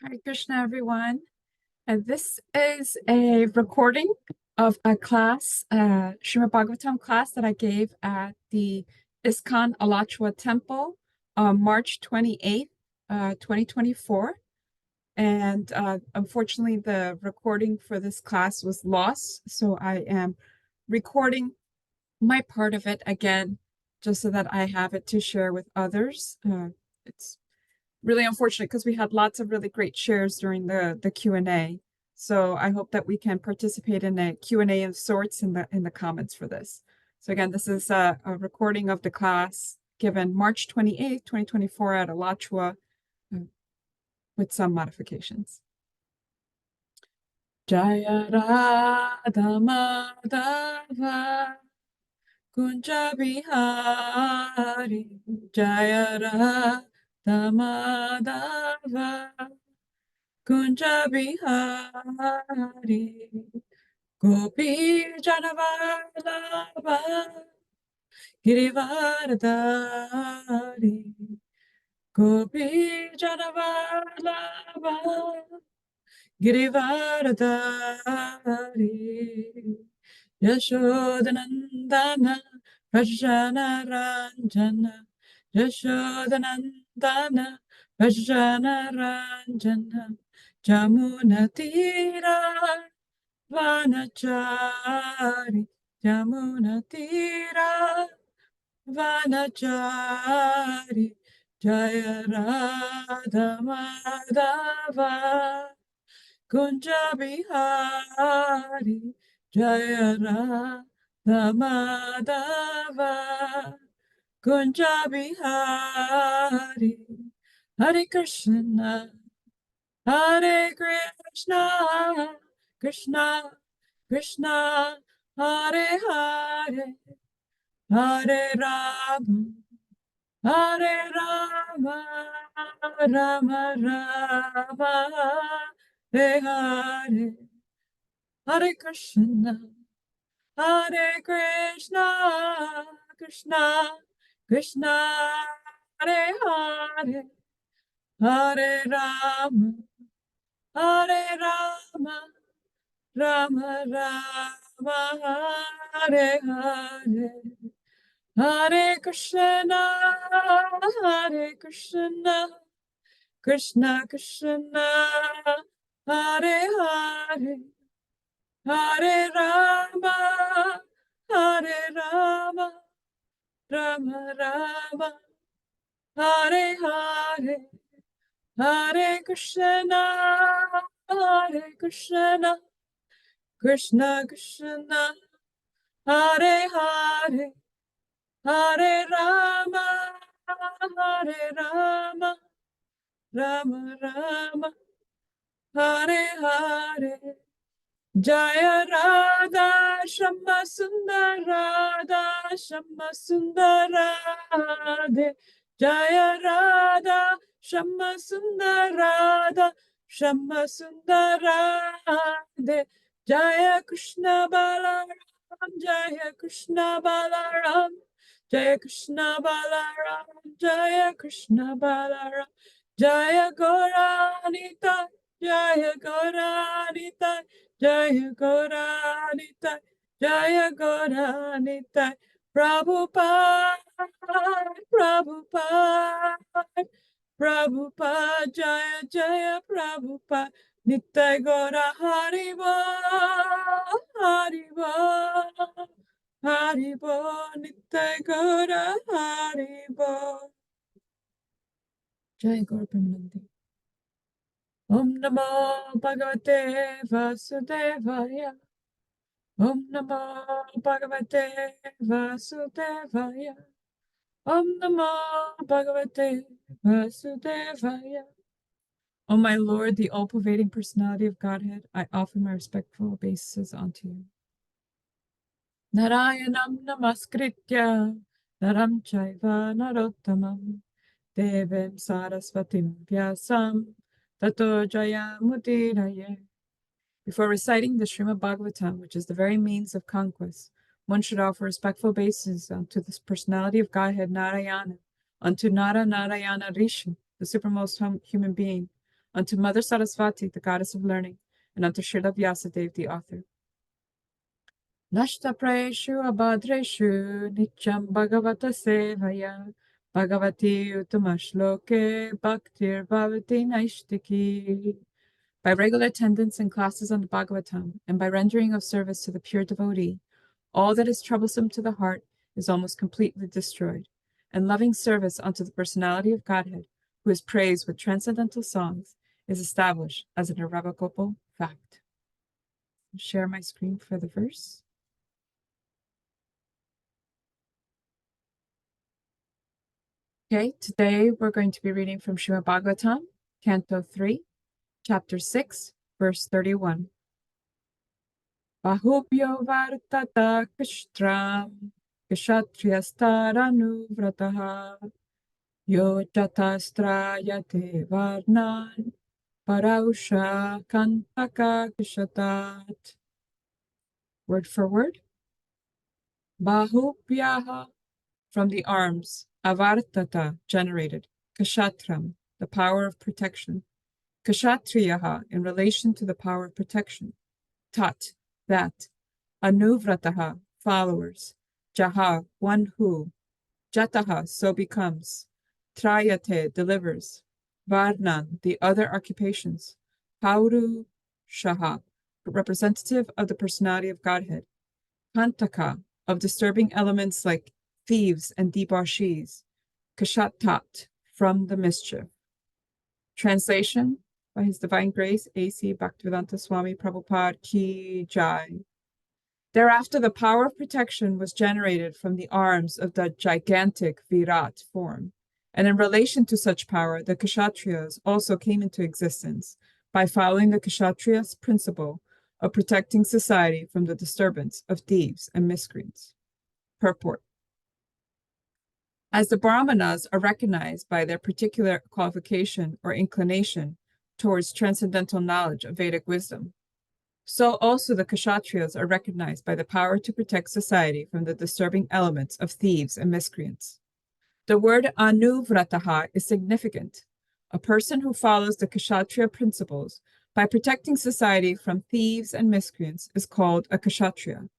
Hare Krishna, everyone. And this is a recording of a class, Srimad Bhagavatam class that I gave at the ISKCON Alachua Temple on March 28th, 2024. And unfortunately, the recording for this class was lost. So I am recording my part of it again, just so that I have it to share with others. It's really unfortunate because we had lots of really great shares during the Q&A. So I hope that we can participate in a Q&A of sorts in the comments for this. So again, this is a recording of the class given March 28th, 2024 at Alachua with some modifications. Jaya Radha Madhava Kunja Bihari Jaya Radha Madhava Kunja Bihari Gopi Janavallabha Girivardhari Gopi Janavallabha Girivardhari Yashodanandana Rajana Ranjana Yashodanandana Rajana Ranjana Jamuna Tira Vanachari Jamuna Tira Vanachari Jaya Radha Madhava Kunja Bihari Jaya Radha Madhava Kunja Bihari Hare Krishna Hare Krishna Krishna Krishna Hare Hare Hare Rama Hare Rama Rama Rama Hare Hare Hare Krishna Hare Krishna Krishna Krishna Hare Hare Hare Rama Hare Rama Rama Rama Hare Hare Hare Krishna Hare Krishna Krishna Krishna Hare Hare Hare Rama Hare Rama Rama Rama Hare Hare Hare Krishna Hare Krishna Krishna Krishna Hare Hare Hare Rama Hare Rama Rama Rama Hare Hare Jaya Radha Shama Sundar Radha Shama Sundar Radhe Jaya Radha Shama Sundar Radha Shama Sundar Radhe Jaya Krishna Balaram Jaya Krishna Balaram Jaya Krishna Balaram Jaya Krishna Balaram Jaya Gauranita Jaya Gauranita Jaya Gauranita, Jaya Gauranita, Prabhupada, Prabhupada, Prabhupada, Jaya Jaya Prabhupada, Nitai Gaura Haribo, Haribo, Haribo, Nitai Gaura Haribo. Jaya Gaura Premanandi. Om Namo Bhagavate Vasudevaya. Om Namo Bhagavate Vasudevaya. Om Namo Bhagavate Vasudevaya. O my Lord, the all-pervading personality of Godhead, I offer my respectful obeisances unto you. Narayanam Namaskritya Naram Chaiva Narottamam Devim Sarasvatim Vyasam Tato Jayamudiraye. Before reciting the Srimad Bhagavatam, which is the very means of conquest, one should offer respectful obeisances unto the personality of Godhead Narayana, unto Nara Narayana Rishi, the supermost human being, unto Mother Saraswati, the goddess of learning, and unto Srila Vyasadeva, the author. Nashta Praeshu Abhadreshu Nityam Bhagavata Sevaya Bhagavati Utamashloke Bhaktir Bhavati Naishtiki. By regular attendance in classes on the Bhagavatam, and by rendering of service to the pure devotee, all that is troublesome to the heart is almost completely destroyed, and loving service unto the personality of Godhead, who is praised with transcendental songs, is established as an irrevocable fact. I'll share my screen for the verse. Okay, today we're going to be reading from Srimad Bhagavatam, Canto 3, Chapter 6, verse 31. Bahubhyo vartata kishtram kshatriyastaranuvrataha yo jatastrayate varnan parausha kantaka kishatat. Word for word. Bahubhyaha, from the arms, avartata, generated, kshatram, the power of protection, kshatriyaha, in relation to the power of protection, tat, that, anuvrataha, followers, jaha, one who, jataha, so becomes, trayate, delivers, varnan, the other occupations, pauru shaha, representative of the personality of Godhead, kantaka, of disturbing elements like thieves and debauchees, kashatat, from the mischief. Translation by His Divine Grace, A.C. Bhaktivedanta Swami Prabhupada Ki Jai. Thereafter, the power of protection was generated from the arms of the gigantic Virat form, and in relation to such power, the Kshatriyas also came into existence by following the Kshatriya's principle of protecting society from the disturbance of thieves and miscreants. Purport. As the Brahmanas are recognized by their particular qualification or inclination towards transcendental knowledge of Vedic wisdom, so also the Kshatriyas are recognized by the power to protect society from the disturbing elements of thieves and miscreants. The word anuvrataha is significant. A person who follows the Kshatriya principles by protecting society from thieves and miscreants is called a Kshatriya,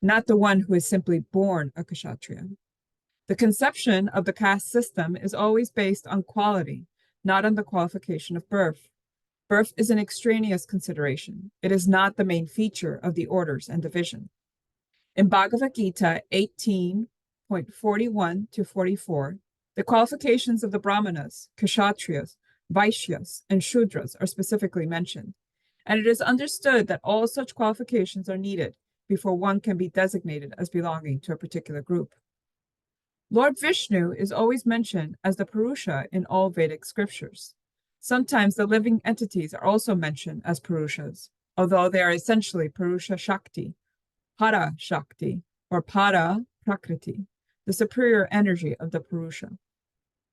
not the one who is simply born a Kshatriya. The conception of the caste system is always based on quality, not on the qualification of birth. Birth is an extraneous consideration. It is not the main feature of the orders and division. In Bhagavad Gita 18.41 to 44, the qualifications of the Brahmanas, Kshatriyas, Vaishyas, and Shudras are specifically mentioned, and it is understood that all such qualifications are needed before one can be designated as belonging to a particular group. Lord Vishnu is always mentioned as the Purusha in all Vedic scriptures. Sometimes the living entities are also mentioned as Purushas, although they are essentially Purusha Shakti, Para Shakti, or Para Prakriti, the superior energy of the Purusha.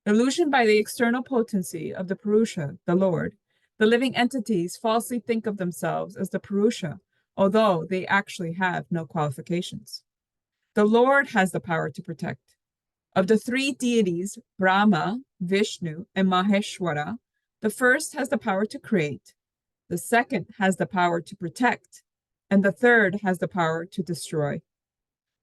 Illusioned by the external potency of the Purusha, the Lord, the living entities falsely think of themselves as the Purusha, although they actually have no qualifications. The Lord has the power to protect. Of the three deities, Brahma, Vishnu, and Maheshwara, the first has the power to create, the second has the power to protect, and the third has the power to destroy.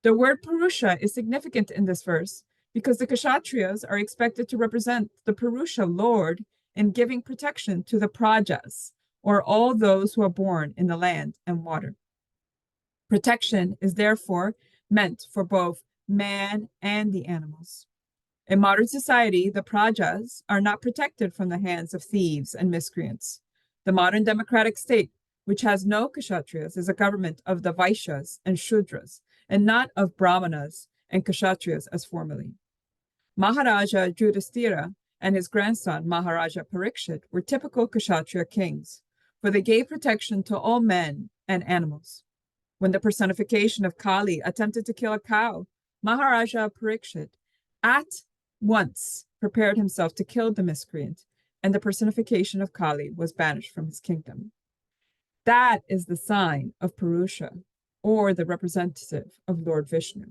The word Purusha is significant in this verse because the Kshatriyas are expected to represent the Purusha Lord in giving protection to the Prajas, or all those who are born in the land and water. Protection is therefore meant for both man and the animals. In modern society, the Prajas are not protected from the hands of thieves and miscreants. The modern democratic state, which has no Kshatriyas, is a government of the Vaishyas and Shudras, and not of Brahmanas and Kshatriyas as formerly. Maharaja Yudhishthira and his grandson Maharaja Parikshit were typical Kshatriya kings, for they gave protection to all men and animals. When the personification of Kali attempted to kill a cow, Maharaja Parikshit at once prepared himself to kill the miscreant, and the personification of Kali was banished from his kingdom. That is the sign of Purusha, or the representative of Lord Vishnu.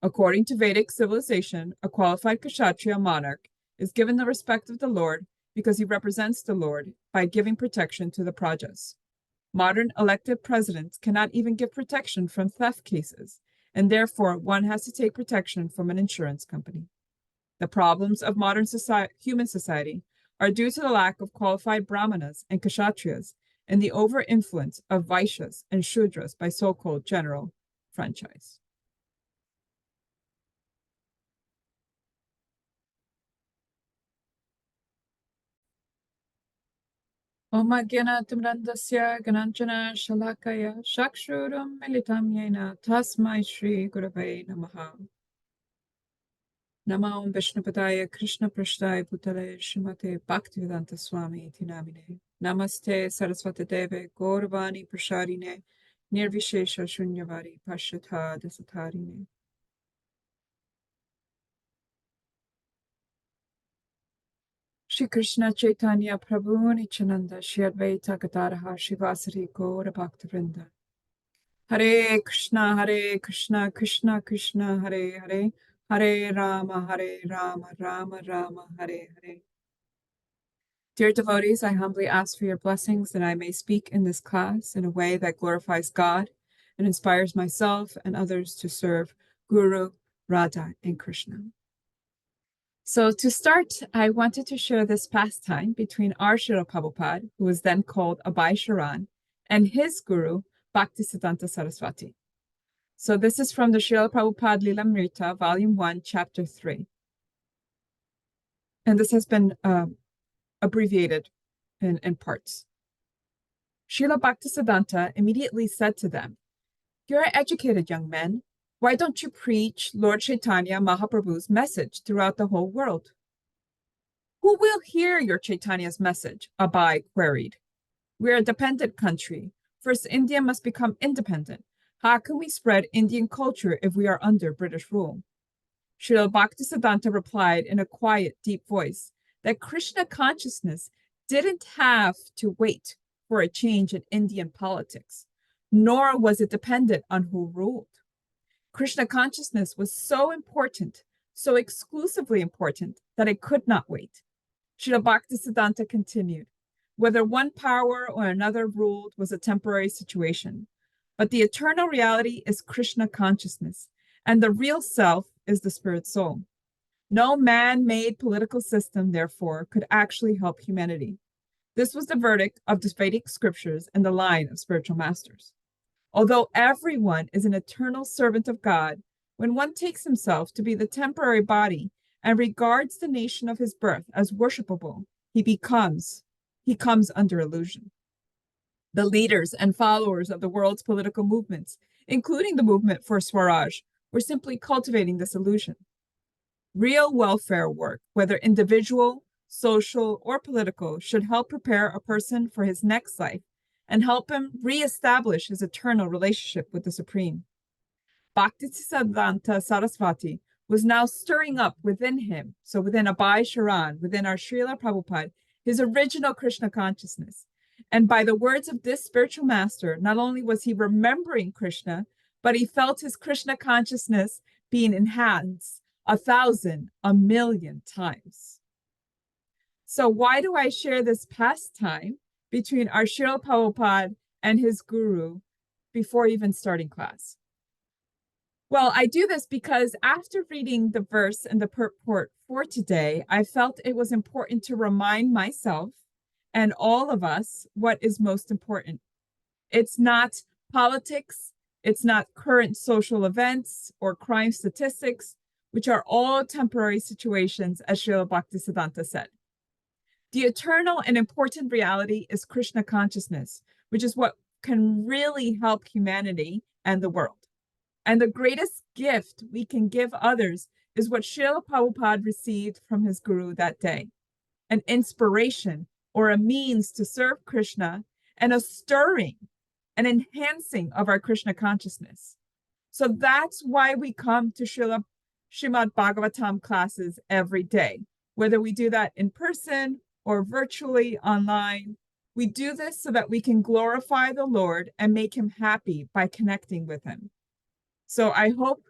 According to Vedic civilization, a qualified Kshatriya monarch is given the respect of the Lord because he represents the Lord by giving protection to the Prajas. Modern elected presidents cannot even give protection from theft cases, and therefore one has to take protection from an insurance company. The problems of modern human society are due to the lack of qualified brahmanas and kshatriyas and the over-influence of vaishyas and shudras by so-called general franchise. Om Ajnanatimrandasya Gananjana Shalakaya Shakshuram Militam Yena Tasmai Shri Gurave Namaha. Namo Vishnupadaya Krishna Prashtaya Bhutale Srimate Bhaktivedanta Swami Tinamine. Namaste Saraswati Deve Gauravani Prashadine Nirvishesha Shunyavadi Pashatha Dasatarine. Shri Krishna Chaitanya Prabhu Nityananda Shri Advaita Gadadhara Shivasari Gaura Bhaktivinoda. Hare Krishna, Krishna Krishna, Hare Hare, Hare Rama, Rama Rama, Hare Hare. Dear devotees, I humbly ask for your blessings that I may speak in this class in a way that glorifies God and inspires myself and others to serve Guru, Radha, and Krishna. So to start, I wanted to share this pastime between our Srila Prabhupada, who was then called Abhay Charan, and his guru, Bhaktisiddhanta Saraswati. So this is from the Srila Prabhupada Lilamrita, Volume 1, Chapter 3. And this has been abbreviated in parts. Srila Bhaktisiddhanta immediately said to them, "You're educated young men. Why don't you preach Lord Chaitanya Mahaprabhu's message throughout the whole world?" "Who will hear your Chaitanya's message?" Abhay queried. "We're a dependent country. First, India must become independent. How can we spread Indian culture if we are under British rule?" Srila Bhaktisiddhanta replied in a quiet, deep voice that Krishna consciousness didn't have to wait for a change in Indian politics, nor was it dependent on who ruled. Krishna consciousness was so important, so exclusively important, that it could not wait. Srila Bhaktisiddhanta continued, whether one power or another ruled was a temporary situation, but the eternal reality is Krishna consciousness, and the real self is the spirit soul. No man-made political system, therefore, could actually help humanity. This was the verdict of the Vedic scriptures and the line of spiritual masters. Although everyone is an eternal servant of God, when one takes himself to be the temporary body and regards the nation of his birth as worshipable, he comes under illusion. The leaders and followers of the world's political movements, including the movement for Swaraj, were simply cultivating this illusion. Real welfare work, whether individual, social, or political, should help prepare a person for his next life and help him reestablish his eternal relationship with the Supreme. Bhaktisiddhanta Saraswati was now stirring up within him, so within Abhay Charan, within our Srila Prabhupada, his original Krishna consciousness. And by the words of this spiritual master, not only was he remembering Krishna, but he felt his Krishna consciousness being enhanced 1,000, 1,000,000 times. So why do I share this pastime between our Srila Prabhupada and his guru before even starting class? Well, I do this because after reading the verse and the purport for today, I felt it was important to remind myself and all of us what is most important. It's not politics, it's not current social events or crime statistics, which are all temporary situations, as Srila Bhaktisiddhanta said. The eternal and important reality is Krishna consciousness, which is what can really help humanity and the world. And the greatest gift we can give others is what Srila Prabhupada received from his guru that day, an inspiration or a means to serve Krishna and a stirring, an enhancing of our Krishna consciousness. So that's why we come to Srimad Bhagavatam classes every day, whether we do that in person or virtually online. We do this so that we can glorify the Lord and make him happy by connecting with him. So I hope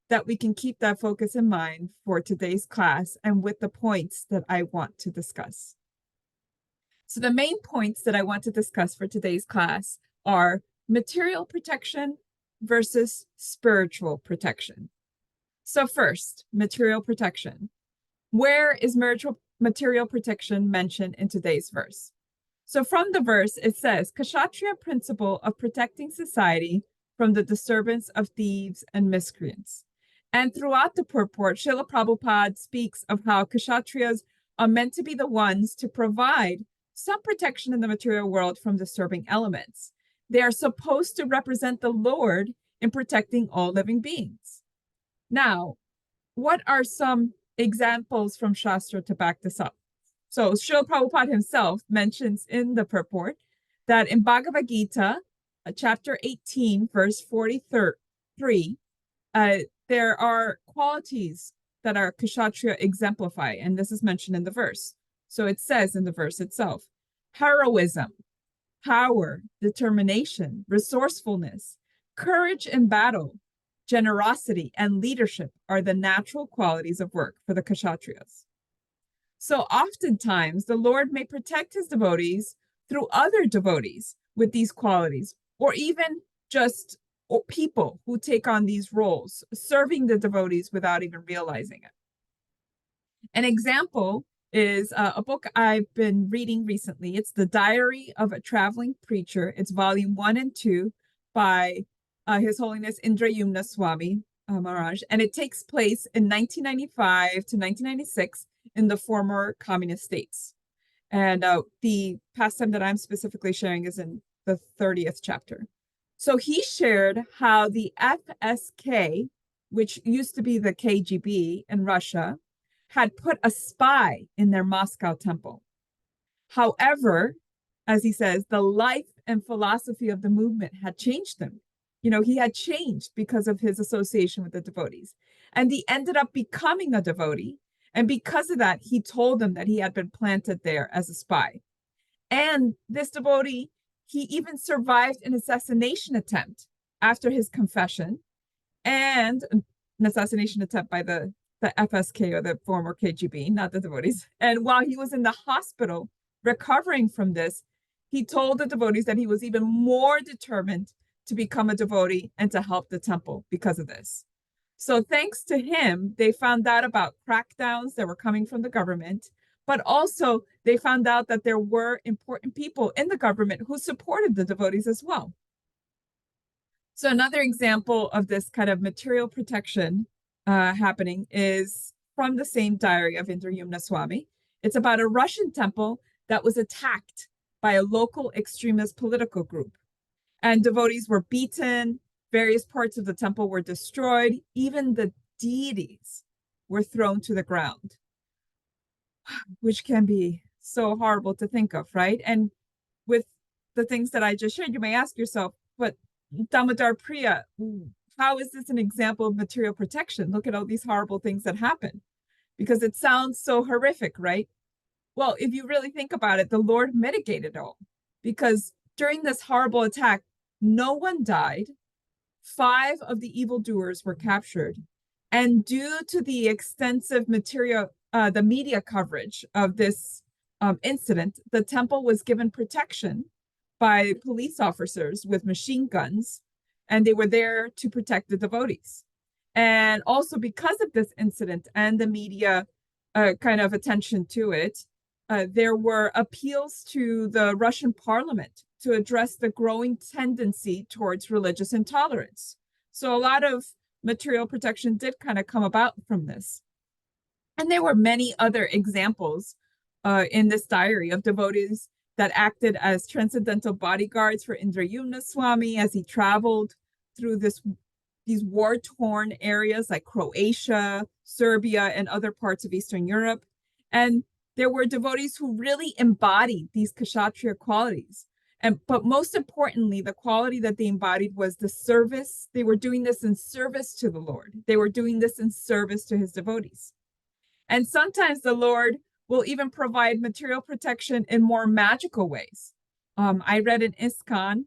that we can keep that focus in mind for today's class and with the points that I want to discuss. So the main points that I want to discuss for today's class are material protection versus spiritual protection. So first, material protection. Where is material protection mentioned in today's verse? So from the verse, it says, Kshatriya principle of protecting society from the disturbance of thieves and miscreants. And throughout the purport, Srila Prabhupada speaks of how Kshatriyas are meant to be the ones to provide some protection in the material world from disturbing elements. They are supposed to represent the Lord in protecting all living beings. Now, what are some examples from Shastra to back this up? So Srila Prabhupada himself mentions in the purport that in Bhagavad Gita, chapter 18, verse 43, there are qualities that our Kshatriya exemplify, and this is mentioned in the verse. So it says in the verse itself, heroism, power, determination, resourcefulness, courage in battle, generosity, and leadership are the natural qualities of work for the Kshatriyas. So oftentimes the Lord may protect his devotees through other devotees with these qualities, or even just people who take on these roles, serving the devotees without even realizing it. An example is a book I've been reading recently. It's The Diary of a Traveling Preacher. It's volume 1 and 2 by His Holiness Indrayumna Swami Maharaj, and it takes place in 1995 to 1996 in the former communist states. And the pastime that I'm specifically sharing is in the 30th chapter. So he shared how the FSK, which used to be the KGB in Russia, had put a spy in their Moscow temple. However, as he says, the life and philosophy of the movement had changed him. You know, he had changed because of his association with the devotees. And he ended up becoming a devotee. And because of that, he told them that he had been planted there as a spy. And this devotee, he even survived an assassination attempt after his confession, and an assassination attempt by the FSK, or the former KGB, not the devotees. And while he was in the hospital recovering from this, he told the devotees that he was even more determined to become a devotee and to help the temple because of this. So thanks to him, they found out about crackdowns that were coming from the government, but also they found out that there were important people in the government who supported the devotees as well. So another example of this kind of material protection happening is from the same diary of Indrayumna Swami. It's about a Russian temple that was attacked by a local extremist political group. And devotees were beaten, various parts of the temple were destroyed, even the deities were thrown to the ground, which can be so horrible to think of, right? And with the things that I just shared, you may ask yourself, but Damodar Priya, how is this an example of material protection? Look at all these horrible things that happen, because it sounds so horrific, right? Well, if you really think about it, the Lord mitigated it all, because during this horrible attack, no one died. 5 of the evildoers were captured. And due to the extensive the media coverage of this incident, the temple was given protection by police officers with machine guns, and they were there to protect the devotees. And also because of this incident and the media kind of attention to it, there were appeals to the Russian parliament to address the growing tendency towards religious intolerance. So a lot of material protection did kind of come about from this. And there were many other examples in this diary of devotees that acted as transcendental bodyguards for Indrayumna Swami as he traveled through these war-torn areas like Croatia, Serbia, and other parts of Eastern Europe. And there were devotees who really embodied these Kshatriya qualities. But most importantly, the quality that they embodied was the service. They were doing this in service to the Lord. They were doing this in service to his devotees. And sometimes the Lord will even provide material protection in more magical ways. I read an ISKCON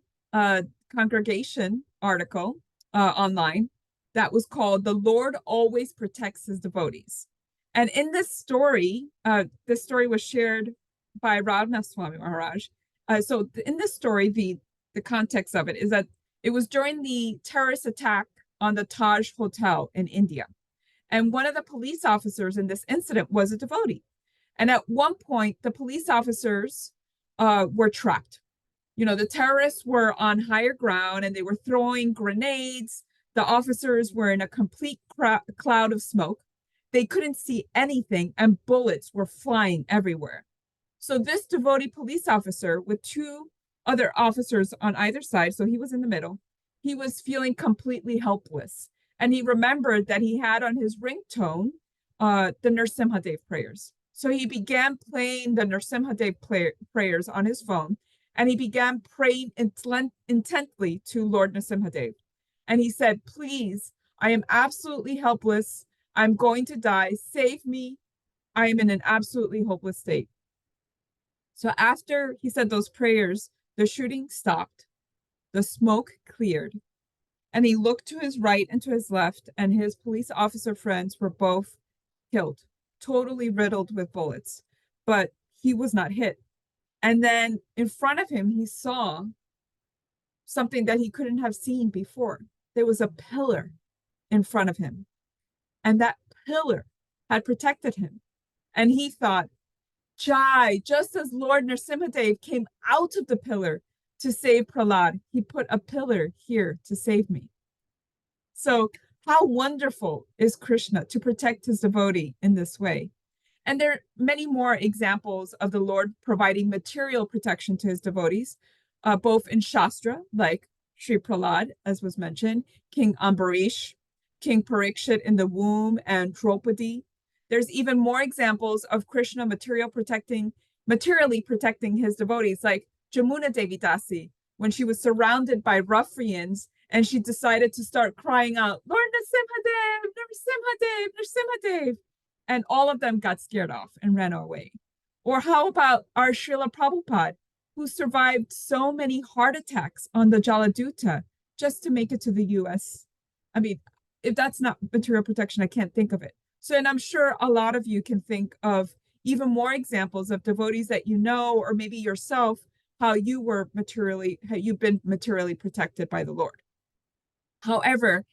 congregation article online that was called "The Lord Always Protects His Devotees." And in this story was shared by Radha Maharaj. In this story, the context of it is that it was during the terrorist attack on the Taj Hotel in India. And one of the police officers in this incident was a devotee. And at one point, the police officers were trapped. You know, the terrorists were on higher ground and they were throwing grenades. The officers were in a complete cloud of smoke. They couldn't see anything, and bullets were flying everywhere. So, this devotee police officer, with two other officers on either side, so he was in the middle, he was feeling completely helpless. And he remembered that he had on his ringtone the Nrsimhadev prayers. So he began playing the Nrsimhadev prayers on his phone, and he began praying intently to Lord Nrsimhadev. And he said, "Please, I am absolutely helpless. I'm going to die. Save me. I am in an absolutely hopeless state." So after he said those prayers, the shooting stopped, the smoke cleared, and he looked to his right and to his left, and his police officer friends were both killed, totally riddled with bullets, but he was not hit. And then in front of him, he saw something that he couldn't have seen before. There was a pillar in front of him, and that pillar had protected him. And he thought, Jai, just as Lord Nrsimhadev came out of the pillar to save Prahlad, he put a pillar here to save me. So how wonderful is Krishna to protect his devotee in this way? And there are many more examples of the Lord providing material protection to his devotees, both in Shastra, like Sri Prahlad, as was mentioned, King Ambarish, King Parikshit in the womb, and Draupadi. There's even more examples of Krishna materially protecting his devotees, like Jamuna Devi Dasi, when she was surrounded by ruffians and she decided to start crying out, "Lord Nrsimhadev, Nrsimhadev, Nrsimhadev." And all of them got scared off and ran away. Or how about our Srila Prabhupada, who survived so many heart attacks on the Jaladuta just to make it to the US? I mean, if that's not material protection, I can't think of it. So, and I'm sure a lot of you can think of even more examples of devotees that you know, or maybe yourself, how you've been materially protected by the Lord. However,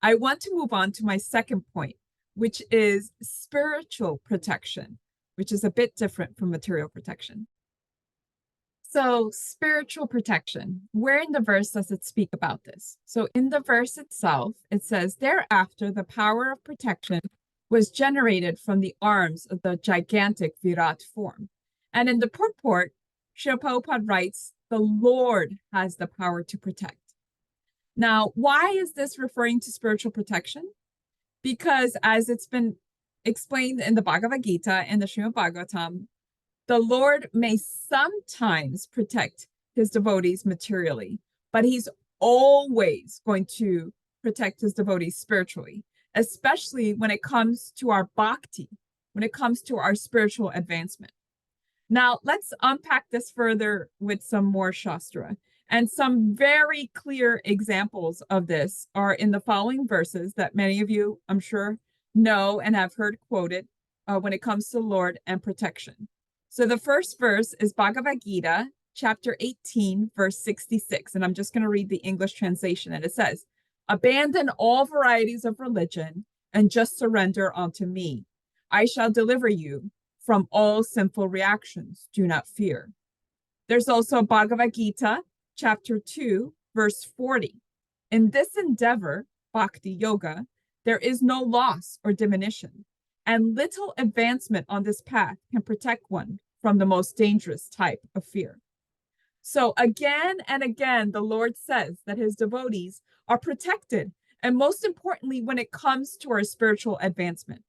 I want to move on to my second point, which is spiritual protection, which is a bit different from material protection. So, spiritual protection, where in the verse does it speak about this? So, in the verse itself, it says, "Thereafter, the power of protection was generated from the arms of the gigantic Virat form." And in the purport, Srila Prabhupada writes, "The Lord has the power to protect." Now, why is this referring to spiritual protection? Because as it's been explained in the Bhagavad Gita and the Srimad Bhagavatam, the Lord may sometimes protect his devotees materially, but he's always going to protect his devotees spiritually, especially when it comes to our bhakti, when it comes to our spiritual advancement. Now, let's unpack this further with some more Shastra. And some very clear examples of this are in the following verses that many of you, I'm sure, know and have heard quoted when it comes to Lord and protection. So the first verse is Bhagavad Gita, chapter 18, verse 66. And I'm just going to read the English translation. And it says, "Abandon all varieties of religion and just surrender unto me. I shall deliver you from all sinful reactions. Do not fear." There's also Bhagavad Gita, chapter 2, verse 40. "In this endeavor, bhakti yoga, there is no loss or diminution, and little advancement on this path can protect one from the most dangerous type of fear." So again and again, the Lord says that his devotees are protected, and most importantly, when it comes to our spiritual advancement.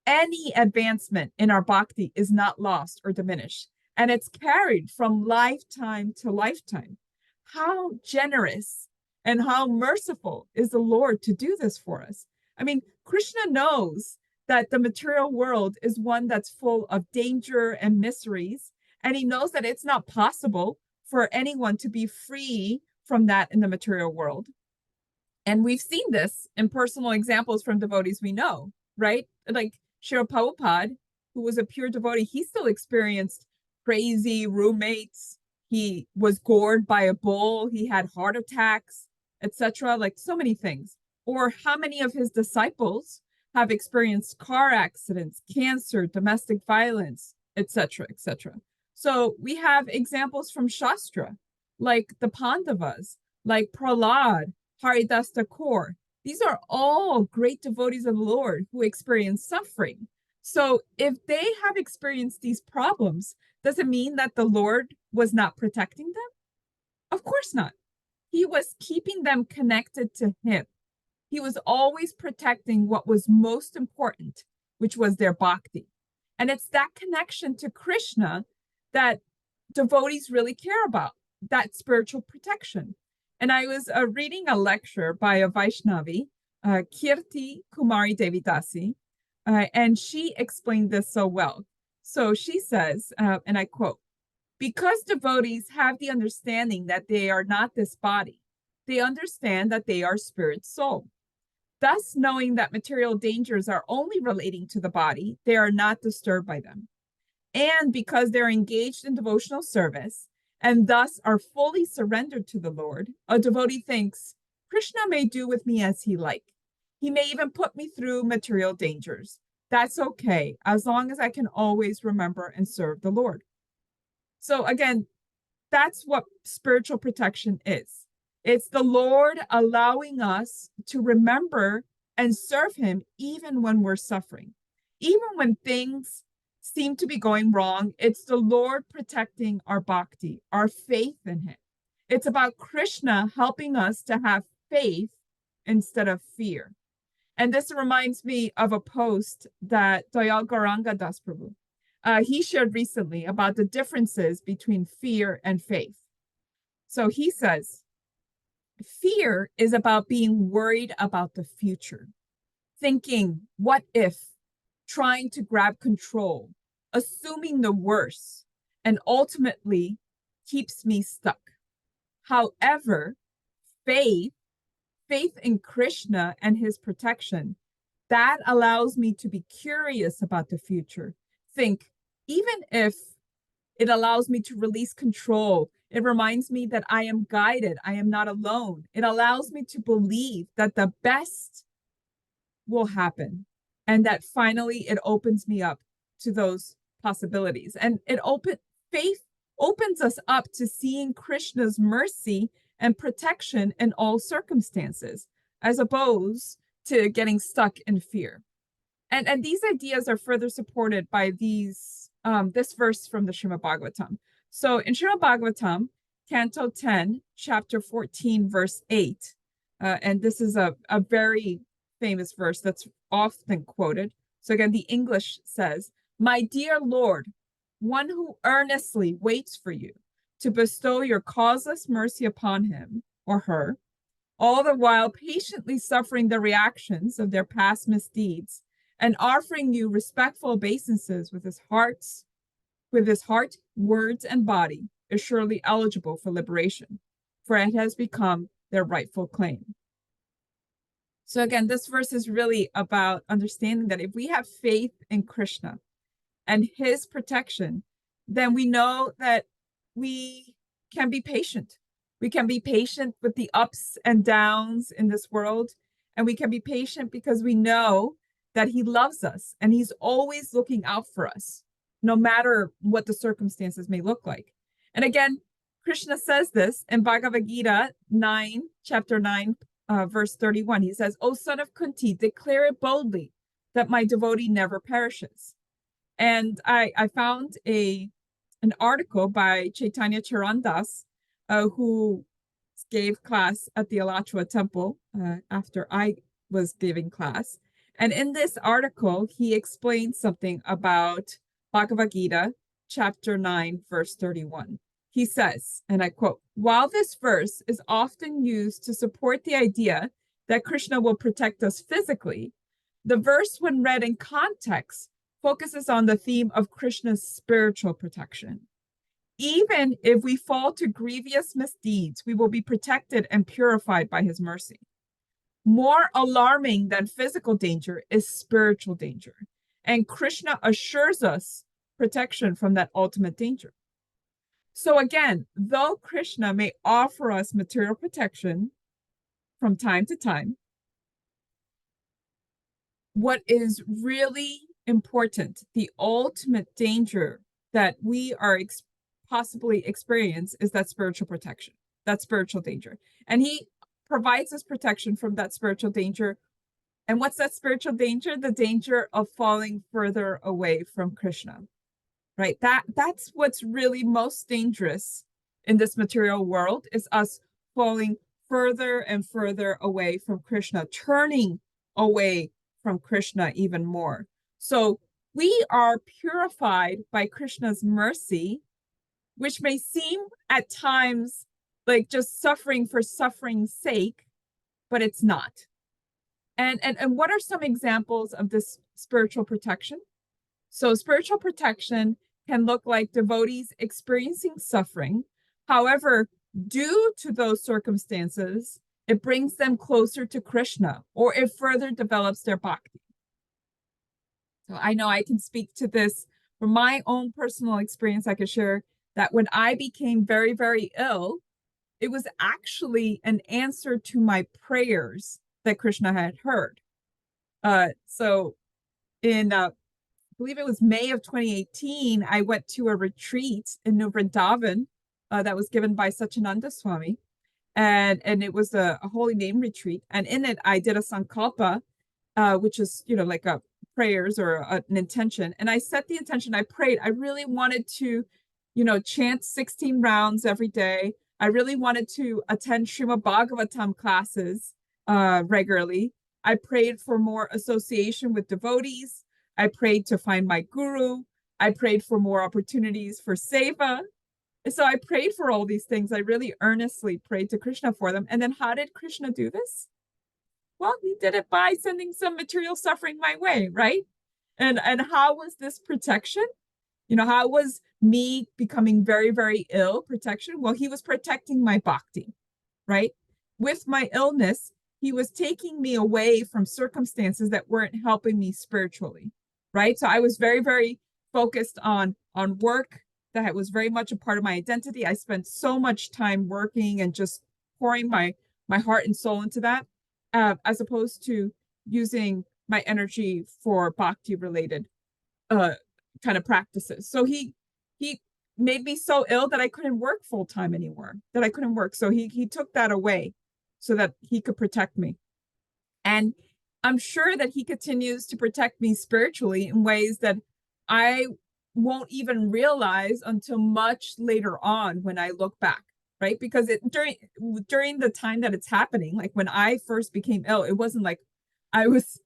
Any advancement in our bhakti is not lost or diminished, and it's carried from lifetime to lifetime. How generous and how merciful is the Lord to do this for us? I mean, Krishna knows that the material world is one that's full of danger and miseries, and he knows that it's not possible for anyone to be free from that in the material world. And we've seen this in personal examples from devotees we know, right? Like Srila Prabhupada, who was a pure devotee, he still experienced crazy roommates. He was gored by a bull. He had heart attacks, etc. Like so many things. Or how many of his disciples have experienced car accidents, cancer, domestic violence, etc., etc. So we have examples from Shastra, like the Pandavas, like Prahlad, Haridas Thakur. These are all great devotees of the Lord who experience suffering. So if they have experienced these problems, does it mean that the Lord was not protecting them? Of course not. He was keeping them connected to Him. He was always protecting what was most important, which was their bhakti. And it's that connection to Krishna that devotees really care about, that spiritual protection. And I was reading a lecture by a Vaishnavi, Kirti Kumari Devidasi, and she explained this so well. So she says, and I quote, because devotees have the understanding that they are not this body, they understand that they are spirit soul. Thus, knowing that material dangers are only relating to the body, they are not disturbed by them. And because they're engaged in devotional service and thus are fully surrendered to the Lord, a devotee thinks, Krishna may do with me as he like. He may even put me through material dangers. That's okay, as long as I can always remember and serve the Lord. So again, that's what spiritual protection is. It's the Lord allowing us to remember and serve Him even when we're suffering. Even when things seem to be going wrong, it's the Lord protecting our bhakti, our faith in Him. It's about Krishna helping us to have faith instead of fear. And this reminds me of a post that Dayal Gauranga Das Prabhu, he shared recently about the differences between fear and faith. So he says, fear is about being worried about the future, thinking, what if, trying to grab control, assuming the worst, and ultimately keeps me stuck. However, faith in Krishna and his protection, that allows me to be curious about the future. Think, even if it allows me to release control, it reminds me that I am guided, I am not alone. It allows me to believe that the best will happen and that finally it opens me up to those possibilities. And faith opens us up to seeing Krishna's mercy and protection in all circumstances, as opposed to getting stuck in fear. And these ideas are further supported by this verse from the Srimad Bhagavatam. So in Srimad Bhagavatam, Canto 10, Chapter 14, verse 8, and this is a very famous verse that's often quoted. So again, the English says, my dear Lord, one who earnestly waits for you to bestow your causeless mercy upon him or her, all the while patiently suffering the reactions of their past misdeeds and offering you respectful obeisances with his heart, words, and body, is surely eligible for liberation, for it has become their rightful claim. So again, this verse is really about understanding that if we have faith in Krishna and his protection, then we know that we can be patient. We can be patient with the ups and downs in this world, and we can be patient because we know that he loves us and he's always looking out for us, no matter what the circumstances may look like. And again, Krishna says this in Bhagavad Gita 9, chapter 9, verse 31. He says, O son of Kunti, declare it boldly that my devotee never perishes. And I found an article by Chaitanya Charandas, who gave class at the Alachua temple after I was giving class. And in this article, he explained something about Bhagavad Gita, chapter 9, verse 31. He says, and I quote, while this verse is often used to support the idea that Krishna will protect us physically, the verse, when read in context, focuses on the theme of Krishna's spiritual protection. Even if we fall to grievous misdeeds, we will be protected and purified by his mercy. More alarming than physical danger is spiritual danger. And Krishna assures us protection from that ultimate danger. So again, though Krishna may offer us material protection from time to time, what is really important, the ultimate danger that we are possibly experience is that spiritual protection, that spiritual danger. And he provides us protection from that spiritual danger. And what's that spiritual danger? The danger of falling further away from Krishna, right? That's what's really most dangerous in this material world, is us falling further and further away from Krishna, turning away from Krishna even more. So we are purified by Krishna's mercy, which may seem at times like just suffering for suffering's sake, but it's not. And what are some examples of this spiritual protection? So spiritual protection can look like devotees experiencing suffering. However, due to those circumstances, it brings them closer to Krishna, or it further develops their bhakti. So I know I can speak to this from my own personal experience. I could share that when I became very, very ill, it was actually an answer to my prayers that Krishna had heard. So in I believe it was May of 2018, I went to a retreat in New Vrindavan that was given by Satyananda Swami. And it was a holy name retreat. And in it, I did a sankalpa, which is, like a prayers or an intention. And I set the intention, I prayed. I really wanted to, chant 16 rounds every day. I really wanted to attend Srimad Bhagavatam classes regularly. I prayed for more association with devotees. I prayed to find my guru. I prayed for more opportunities for seva. So I prayed for all these things. I really earnestly prayed to Krishna for them. And then how did Krishna do this? Well, he did it by sending some material suffering my way, right? And how was this protection? How was me becoming very, very ill protection? Well, he was protecting my bhakti, right? With my illness, he was taking me away from circumstances that weren't helping me spiritually, right? So I was very, very focused on work. That was very much a part of my identity. I spent so much time working and just pouring my heart and soul into that, as opposed to using my energy for bhakti related kind of practices. So he made me so ill that I couldn't work full time anymore, that I couldn't work. So he took that away so that he could protect me. And I'm sure that he continues to protect me spiritually in ways that I won't even realize until much later on when I look back, right? Because during the time that it's happening, like when I first became ill, it wasn't like I was,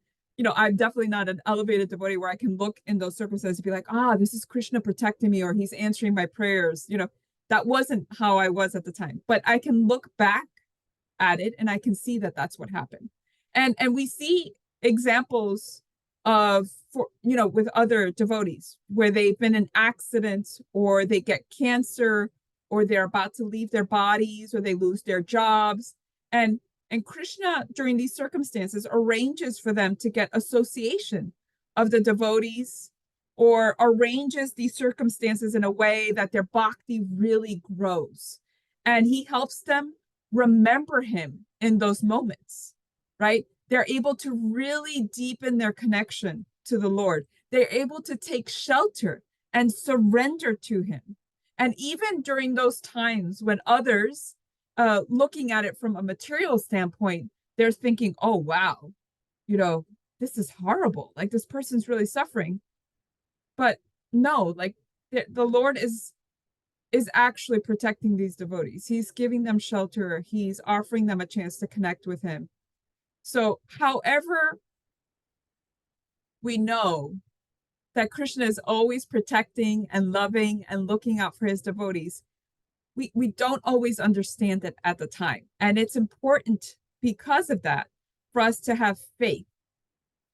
I'm definitely not an elevated devotee where I can look in those circumstances and be like, this is Krishna protecting me, or he's answering my prayers. That wasn't how I was at the time. But I can look back at it and I can see that that's what happened. And we see examples of, with other devotees where they've been in accidents, or they get cancer, or they're about to leave their bodies, or they lose their jobs. And Krishna, during these circumstances, arranges for them to get association of the devotees, or arranges these circumstances in a way that their bhakti really grows. And he helps them remember him in those moments, right? They're able to really deepen their connection to the Lord. They're able to take shelter and surrender to him. And even during those times when others, looking at it from a material standpoint, they're thinking, oh, wow, this is horrible. Like, this person's really suffering. But no, like the Lord is actually protecting these devotees. He's giving them shelter. He's offering them a chance to connect with him. So however we know that Krishna is always protecting and loving and looking out for his devotees, we don't always understand it at the time. And it's important because of that for us to have faith.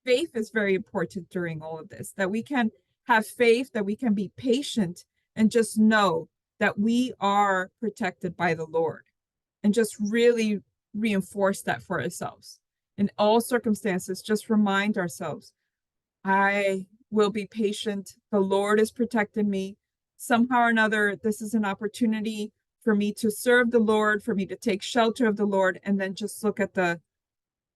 Faith is very important during all of this, that we can have faith, that we can be patient and just know that we are protected by the Lord, and just really reinforce that for ourselves. In all circumstances, just remind ourselves, I will be patient. The Lord is protecting me. Somehow or another, this is an opportunity for me to serve the Lord, for me to take shelter of the Lord, and then just look at the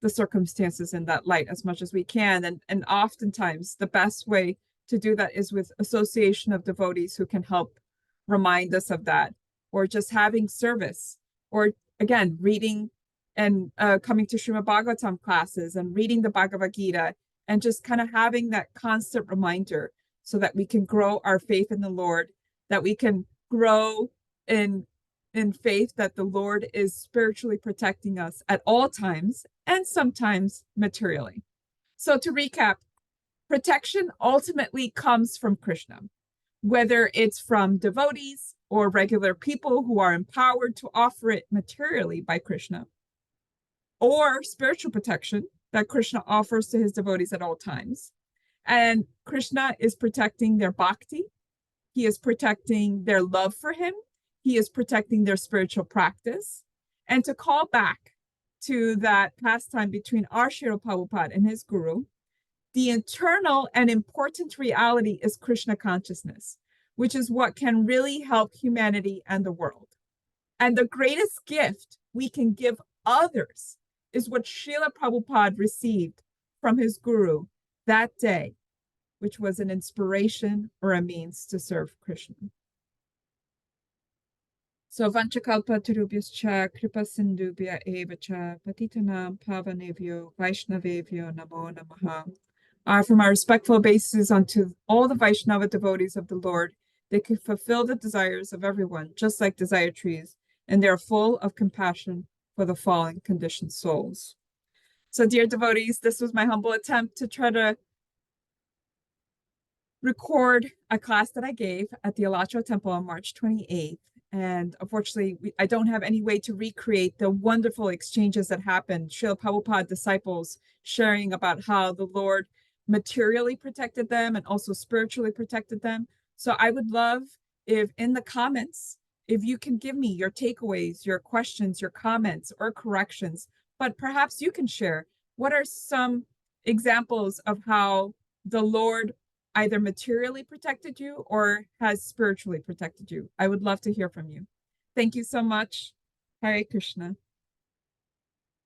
circumstances in that light as much as we can. And oftentimes the best way to do that is with association of devotees who can help remind us of that, or just having service, or again, reading and coming to Srimad Bhagavatam classes and reading the Bhagavad Gita, and just kind of having that constant reminder so that we can grow our faith in the Lord, that we can grow in faith that the Lord is spiritually protecting us at all times and sometimes materially. So to recap, protection ultimately comes from Krishna, whether it's from devotees or regular people who are empowered to offer it materially by Krishna, or spiritual protection that Krishna offers to his devotees at all times. And Krishna is protecting their bhakti. He is protecting their love for him. He is protecting their spiritual practice. And to call back to that pastime between our Srila Prabhupada and his guru, the internal and important reality is Krishna consciousness, which is what can really help humanity and the world. And the greatest gift we can give others is what Srila Prabhupada received from his guru that day, which was an inspiration or a means to serve Krishna. So Vanchakalpa Tarubhyascha Kripa Sindhubhya Eva Cha Patitanam Pavanevyo Vaishnavevyo Namo Namaha. From our respectful obeisances unto all the Vaishnava devotees of the Lord, they can fulfill the desires of everyone, just like desire trees, and they are full of compassion for the fallen conditioned souls. So dear devotees, this was my humble attempt to try to record a class that I gave at the Alachua Temple on March 28th. And unfortunately, I don't have any way to recreate the wonderful exchanges that happened. Srila Prabhupada disciples sharing about how the Lord materially protected them and also spiritually protected them. So I would love if in the comments, if you can give me your takeaways, your questions, your comments, or corrections, but perhaps you can share what are some examples of how the Lord either materially protected you or has spiritually protected you. I would love to hear from you. Thank you so much. Hare Krishna.